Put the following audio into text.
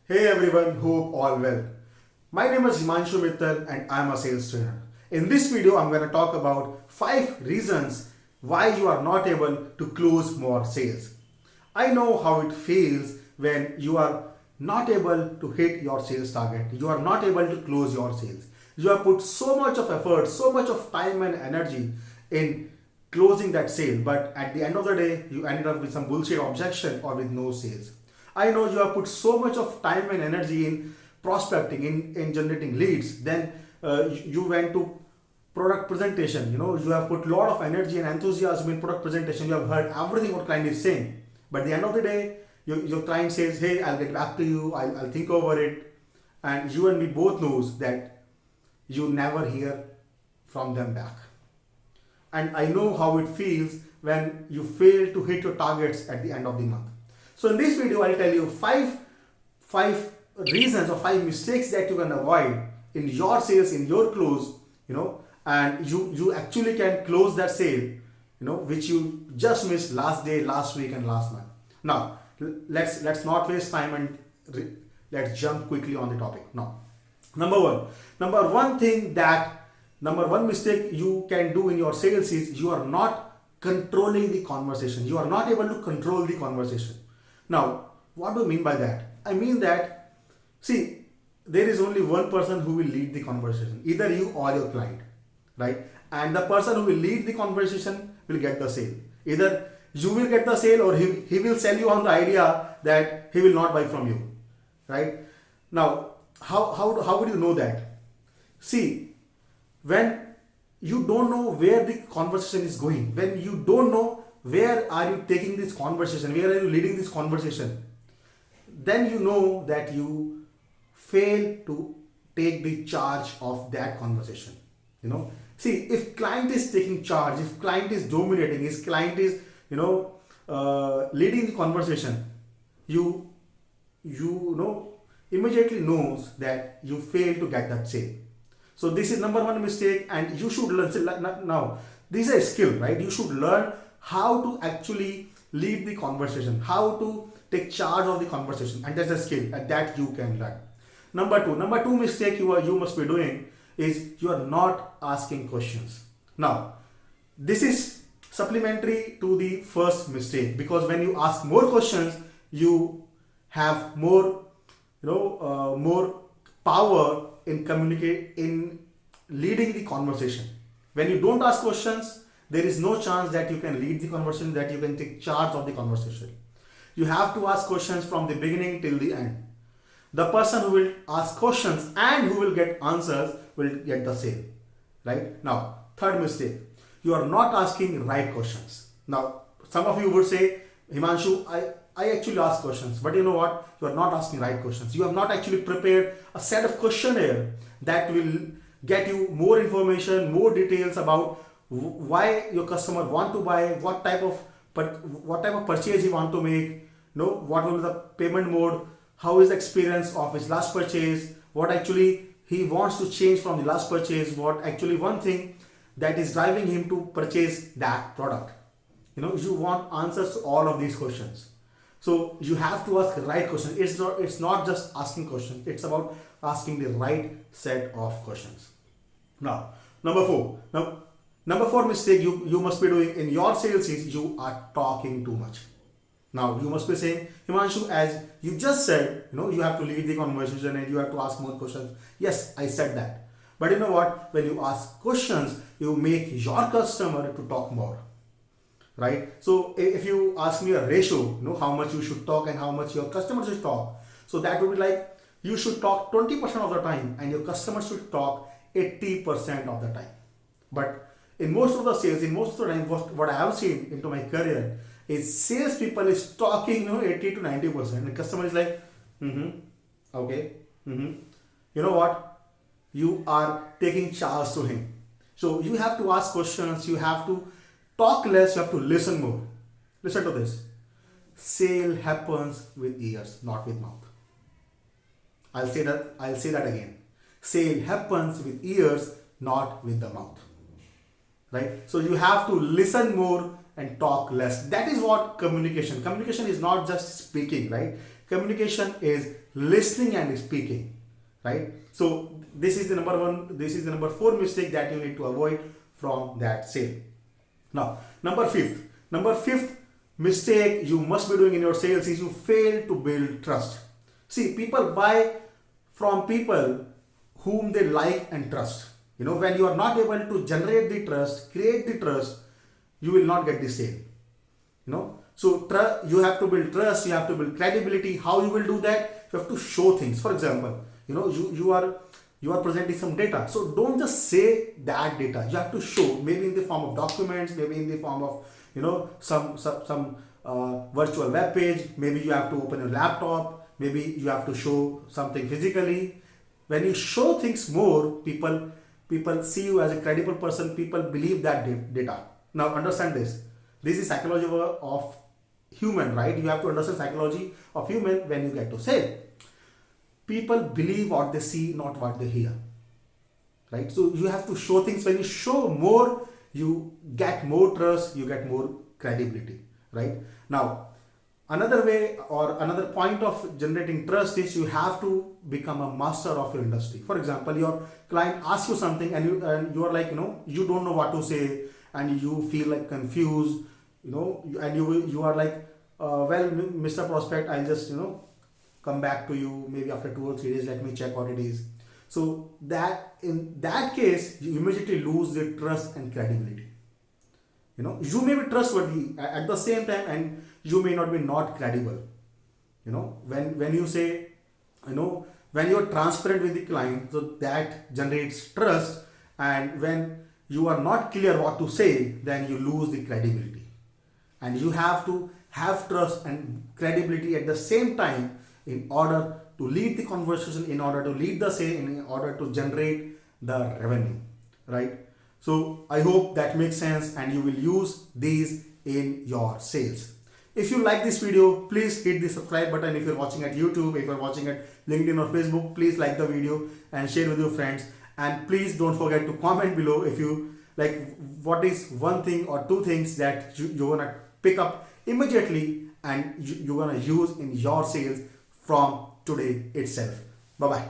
Hey everyone, hope all well. My name is Himanshu Mittal and I'm a sales trainer. In this video, I'm going to talk about 5 reasons why you are not able to close more sales. I know how it feels when you are not able to hit your sales target. You are not able to close your sales. You have put so much of effort, so much of time and energy in closing that sale, but at the end of the day, you ended up with some bullshit objection or with no sales. I know you have put so much of time and energy in prospecting, in generating leads. Then you went to product presentation. You have put a lot of energy and enthusiasm in product presentation. You have heard everything what client is saying. But at the end of the day, your client says, hey, I'll get back to you. I'll think over it. And you and me both knows that you never hear from them back. And I know how it feels when you fail to hit your targets at the end of the month. So in this video, I'll tell you five reasons or 5 mistakes that you can avoid in your sales, in your close, and you actually can close that sale, which you just missed last day, last week, and last month. Now, let's not waste time and let's jump quickly on the topic. Now, number one mistake you can do in your sales is you are not controlling the conversation. You are not able to control the conversation. Now, what do I mean by that? I mean that, see, there is only one person who will lead the conversation, either you or your client, right? And the person who will lead the conversation will get the sale. Either you will get the sale or he will sell you on the idea that he will not buy from you, right? Now, how would you know that? See, when you don't know where the conversation is going, when you don't know where are you taking this conversation, where are you leading this conversation, then you know that you fail to take the charge of that conversation. See, if client is taking charge, if client is dominating, if client is leading the conversation, you immediately knows that you fail to get that sale. So this is number one mistake, and you should learn. Now, this is a skill, right? You should learn how to actually lead the conversation, how to take charge of the conversation, and that's a skill that you can learn. Number two mistake you must be doing is you are not asking questions. Now, this is supplementary to the first mistake, because when you ask more questions, you have more power in leading the conversation. When you don't ask questions, there is no chance that you can lead the conversation, that you can take charge of the conversation. You have to ask questions from the beginning till the end. The person who will ask questions and who will get answers will get the sale. Right? Now, third mistake, you are not asking right questions. Now, some of you would say, Himanshu, I actually ask questions, but you know what? You are not asking right questions. You have not actually prepared a set of questionnaire that will get you more information, more details about why your customer want to buy, what type of purchase he want to make, what will be the payment mode, how is the experience of his last purchase, what actually he wants to change from the last purchase, what actually one thing that is driving him to purchase that product. You want answers to all of these questions. So you have to ask the right question. It's not just asking questions. It's about asking the right set of questions. Now, number four mistake you must be doing in your sales is you are talking too much. Now, you must be saying, Himanshu, as you just said, you have to lead the conversation and you have to ask more questions. Yes, I said that. But you know what? When you ask questions, you make your customer to talk more. Right? So if you ask me a ratio, how much you should talk and how much your customer should talk. So that would be like, you should talk 20% of the time and your customer should talk 80% of the time. But in most of the sales, in most of the time, what I have seen into my career is sales people is talking 80 to 90% and the customer is like, okay, you know what? You are taking charge to him. So you have to ask questions, you have to talk less, you have to listen more. Listen to this. Sale happens with ears, not with mouth. I'll say that again. Sale happens with ears, not with the mouth. Right? So you have to listen more and talk less. That is what communication is not just speaking, right? Communication is listening and speaking, right? So this is the number one, this is the number four mistake that you need to avoid from that sale. Now, number fifth mistake you must be doing in your sales is you fail to build trust. See, people buy from people whom they like and trust. When you are not able to generate the trust, create the trust, you will not get the sale. So you have to build trust, you have to build credibility. How you will do that? You have to show things. For example, you are presenting some data, so don't just say that data. You have to show, maybe in the form of documents, maybe in the form of some virtual web page. Maybe you have to open your laptop, maybe you have to show something physically. When you show things more, people see you as a credible person. People believe that data. Now understand this is psychology of human, right? You have to understand psychology of human when you get to sale. People believe what they see, not what they hear, right? So you have to show things. When you show more, you get more trust, you get more credibility, right? Now, another way or another point of generating trust is you have to become a master of your industry. For example, your client asks you something and you are like, you don't know what to say, and you feel like confused, and you are like, well, Mr. Prospect, I'll just come back to you maybe after 2 or 3 days. Let me check what it is. So that in that case, you immediately lose the trust and credibility. You may be trustworthy at the same time, and you may not be not credible. When you say, when you are transparent with the client, so that generates trust. And when you are not clear what to say, then you lose the credibility. And you have to have trust and credibility at the same time in order to lead the conversation, in order to lead the sale, in order to generate the revenue, right? So I hope that makes sense and you will use these in your sales. If you like this video, please hit the subscribe button. If you're watching at YouTube, if you're watching at LinkedIn or Facebook, please like the video and share with your friends. And please don't forget to comment below if you like what is one thing or two things that you're gonna pick up immediately and you're gonna use in your sales from today itself. Bye bye.